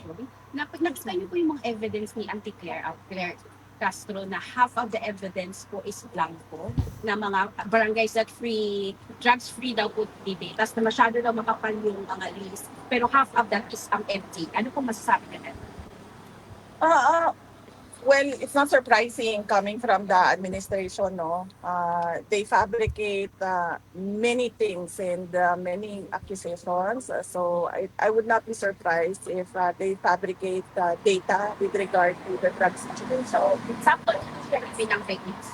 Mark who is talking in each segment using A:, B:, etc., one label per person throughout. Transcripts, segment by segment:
A: Joey, nag-explain po yung mga evidence ni Claire Castro na half of the evidence po is blanco, na mga barangays that drugs free daw po debate. Tapos na masyado daw makapal yung mga list. Pero half of that is empty. Ano po masasabi ka na?
B: Uh, well, it's not surprising coming from the administration, no? They fabricate many things and many accusations. So I would not be surprised if they fabricate data with regard to the drug situation. So,
A: Example, pinang fake news.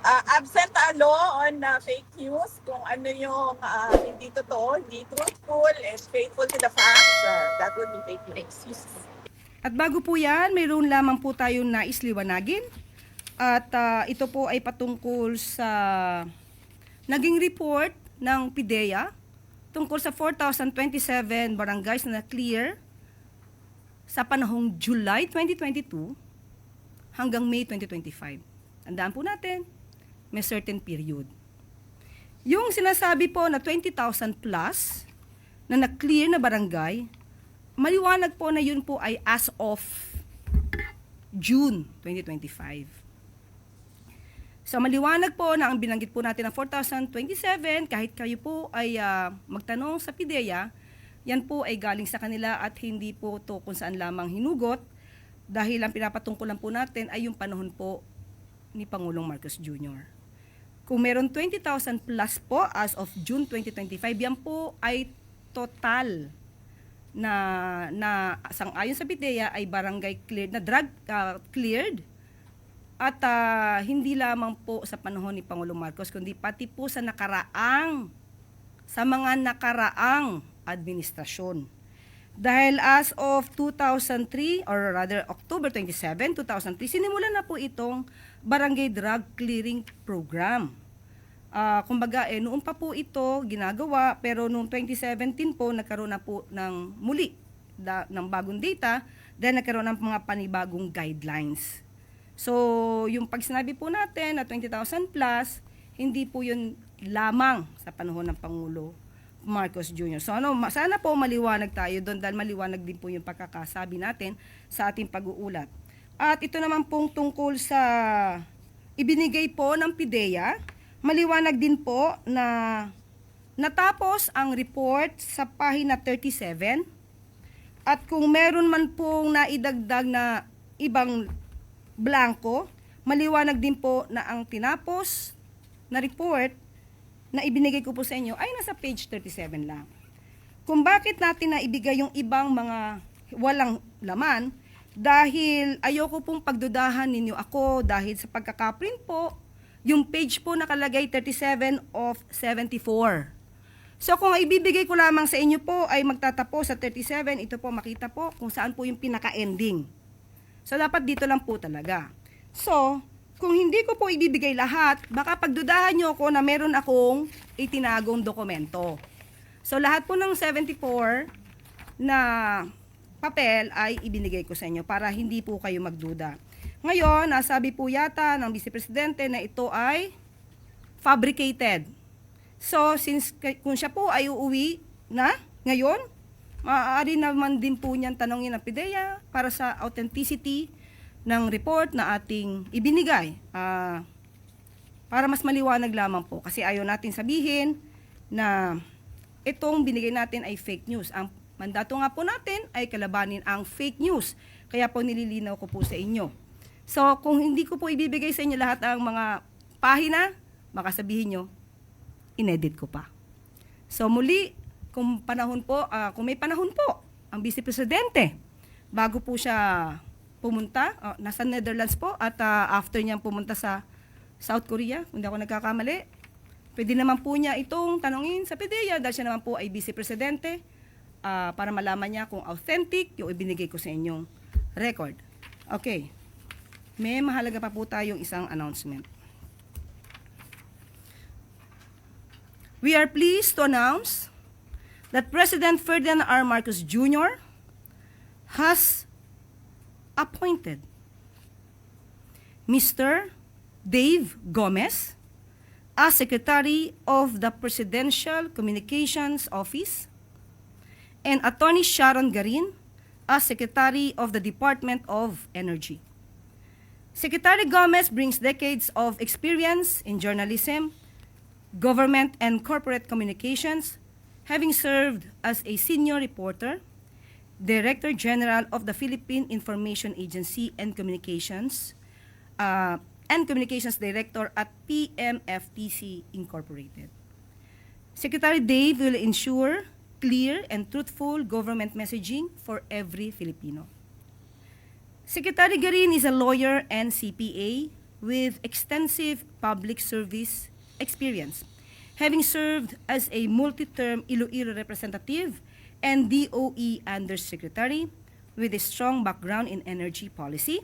B: uh, absent a law on fake news, kung ano yung hindi totoo, hindi truthful, and faithful to the facts, that would be fake news.
C: At bago po yan, mayroon lamang po tayong nais liwanagin. At ito po ay patungkol sa naging report ng PIDEA tungkol sa 4,027 barangays na na-clear sa panahong July 2022 hanggang May 2025. Tandaan po natin, may certain period. Yung sinasabi po na 20,000 plus na na-clear na barangay, maliwanag po na yun po ay as of June 2025. So maliwanag po na ang binanggit po natin ng 4,027, kahit kayo po ay magtanong sa PIDEA, yan po ay galing sa kanila at hindi po to kung saan lamang hinugot, dahil ang pinapatungkulan po natin ay yung panahon po ni Pangulong Marcos Jr. Kung meron 20,000 plus po as of June 2025, yan po ay total na sang-ayon sa PIDEA ay barangay cleared, na drug cleared, at hindi lamang po sa panahon ni Pangulong Marcos, kundi pati po sa mga nakaraang administrasyon. Dahil as of 2003, or rather October 27, 2003, sinimulan na po itong Barangay Drug Clearing Program. Kumbaga, noon pa po ito ginagawa, pero noong 2017 po, nagkaroon na po ng muli ng bagong data, dahil nagkaroon ng mga panibagong guidelines. So, yung pag sinabi po natin na 20,000 plus, hindi po yun lamang sa panahon ng Pangulo Marcos Jr. So, sana po maliwanag tayo doon, dahil maliwanag din po yung pagkakasabi natin sa ating pag-uulat. At ito naman pong tungkol sa ibinigay po ng PIDEA, maliwanag din po na natapos ang report sa pahina 37, at kung meron man pong naidagdag na ibang blanco, maliwanag din po na ang tinapos na report na ibinigay ko po sa inyo ay nasa page 37 lang. Kung bakit natin na ibigay yung ibang mga walang laman, dahil ayoko pong pagdudahan ninyo ako, dahil sa pagkakaprint po, yung page po nakalagay 37 of 74. So kung ibibigay ko lamang sa inyo po ay magtatapos sa 37, ito po makita po kung saan po yung pinaka-ending. So dapat dito lang po talaga. So, kung hindi ko po ibibigay lahat, baka pagdudahan nyo ako na meron akong itinagong dokumento. So lahat po ng 74 na papel ay ibinigay ko sa inyo para hindi po kayo magduda. Ngayon, nasabi po yata ng Vice Presidente na ito ay fabricated. So, since kung siya po ay uuwi na ngayon, maaari naman din po niyan tanongin ang PIDEA para sa authenticity ng report na ating ibinigay. Para mas maliwanag lamang po. Kasi ayaw natin sabihin na itong binigay natin ay fake news. Ang mandato nga po natin ay kalabanin ang fake news. Kaya po nililinaw ko po sa inyo. So, kung hindi ko po ibibigay sa inyo lahat ang mga pahina, baka sabihin nyo, inedit ko pa. So, muli, kung may panahon po, ang Vice Presidente, bago po siya pumunta, nasa Netherlands po, at after niyang pumunta sa South Korea, kung hindi ako nagkakamali, pwede naman po niya itong tanongin sa PIDEA, dahil siya naman po ay Vice Presidente, para malaman niya kung authentic yung ibinigay ko sa inyong record. Okay. May mahalaga pa po tayong isang announcement. We are pleased to announce that President Ferdinand R. Marcos Jr. has appointed Mr. Dave Gomez as Secretary of the Presidential Communications Office and Attorney Sharon Garin as Secretary of the Department of Energy. Secretary Gomez brings decades of experience in journalism, government and corporate communications, having served as a senior reporter, Director General of the Philippine Information Agency and Communications Director at PMFTC Incorporated. Secretary Dave will ensure clear and truthful government messaging for every Filipino. Secretary Garin is a lawyer and CPA with extensive public service experience, having served as a multi-term Iloilo representative and DOE Undersecretary with a strong background in energy policy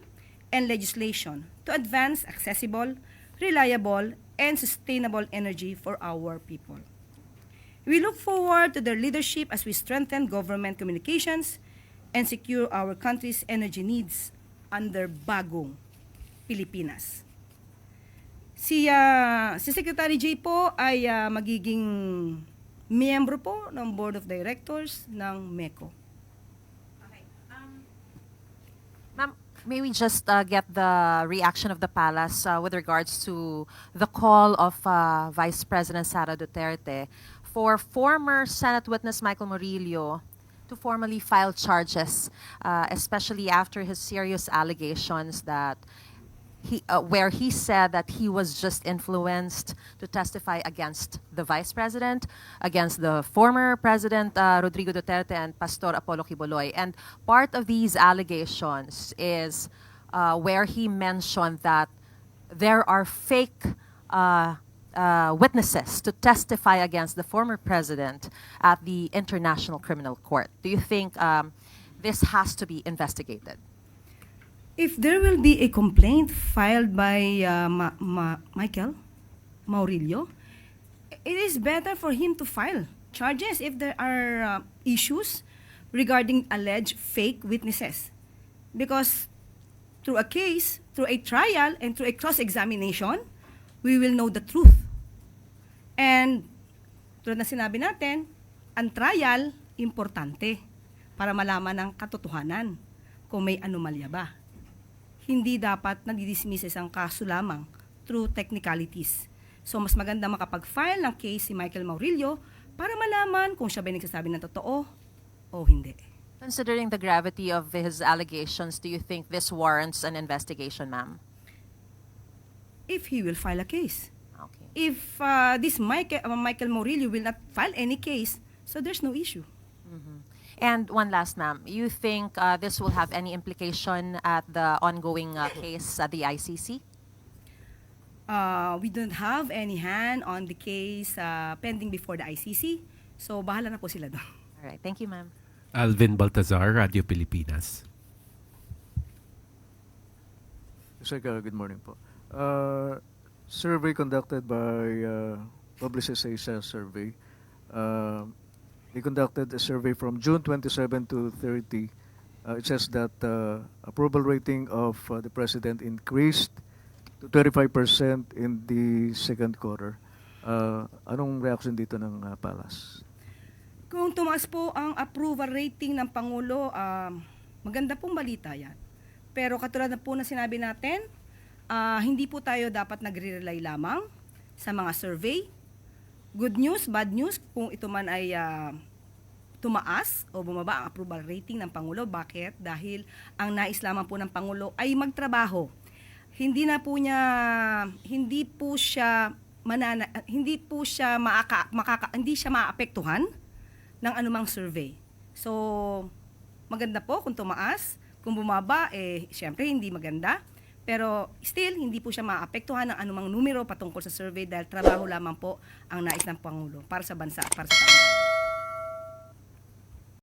C: and legislation to advance accessible, reliable, and sustainable energy for our people. We look forward to their leadership as we strengthen government communications and secure our country's energy needs under bagong Pilipinas. Si Secretary J po ay magiging miyembro po ng Board of Directors ng MECO.
D: Ma'am, may we just get the reaction of the palace with regards to the call of Vice President Sara Duterte for former Senate witness Michael Murillo to formally file charges, especially after his serious allegations that where he said that he was just influenced to testify against the Vice President, against the former President Rodrigo Duterte and Pastor Apollo Quiboloy. And part of these allegations is where he mentioned that there are fake witnesses to testify against the former president at the International Criminal Court. Do you think this has to be investigated?
C: If there will be a complaint filed by Michael Maurilio, it is better for him to file charges if there are issues regarding alleged fake witnesses. Because through a case, through a trial, and through a cross-examination, we will know the truth. And tulad na sinabi natin, ang trial, importante para malaman ng katotohanan kung may anomalya ba. Hindi dapat nadidismiss isang kaso lamang through technicalities. So mas maganda makapag-file ng case si Michael Maurilio para malaman kung siya ba nagsasabi ng totoo o hindi.
D: Considering the gravity of his allegations, do you think this warrants an investigation, ma'am?
C: If he will file a case.
D: Okay.
C: If this Michael Maurilio will not file any case, so there's no issue.
D: And one last, ma'am, you think this will have any implication at the ongoing case at the ICC?
C: We don't have any hand on the case pending before the ICC, so bahala na po sila doon.
D: All right, thank you, ma'am.
E: Alvin Baltazar, Radio Pilipinas.
F: Sir, good morning po. Survey conducted by Publicis Asia Survey. They conducted a survey from June 27 to 30. It says that approval rating of the president increased to 35% in the second quarter. Anong reaction dito ng Palace?
C: Kung tumaas po ang approval rating ng Pangulo, maganda pong balita yan. Pero katulad na po na sinabi natin, hindi po tayo dapat nagre-rely lamang sa mga survey. Good news, bad news, kung ito man ay tumaas o bumaba ang approval rating ng Pangulo. Bakit? Dahil ang nais lamang po ng Pangulo ay magtrabaho. Hindi siya maapektuhan ng anumang survey. So, maganda po kung tumaas. Kung bumaba, siyempre hindi maganda. Pero still, hindi po siya maapektuhan ng anumang numero patungkol sa survey dahil trabaho lamang po ang nais ng Pangulo para sa bansa, para sa tao.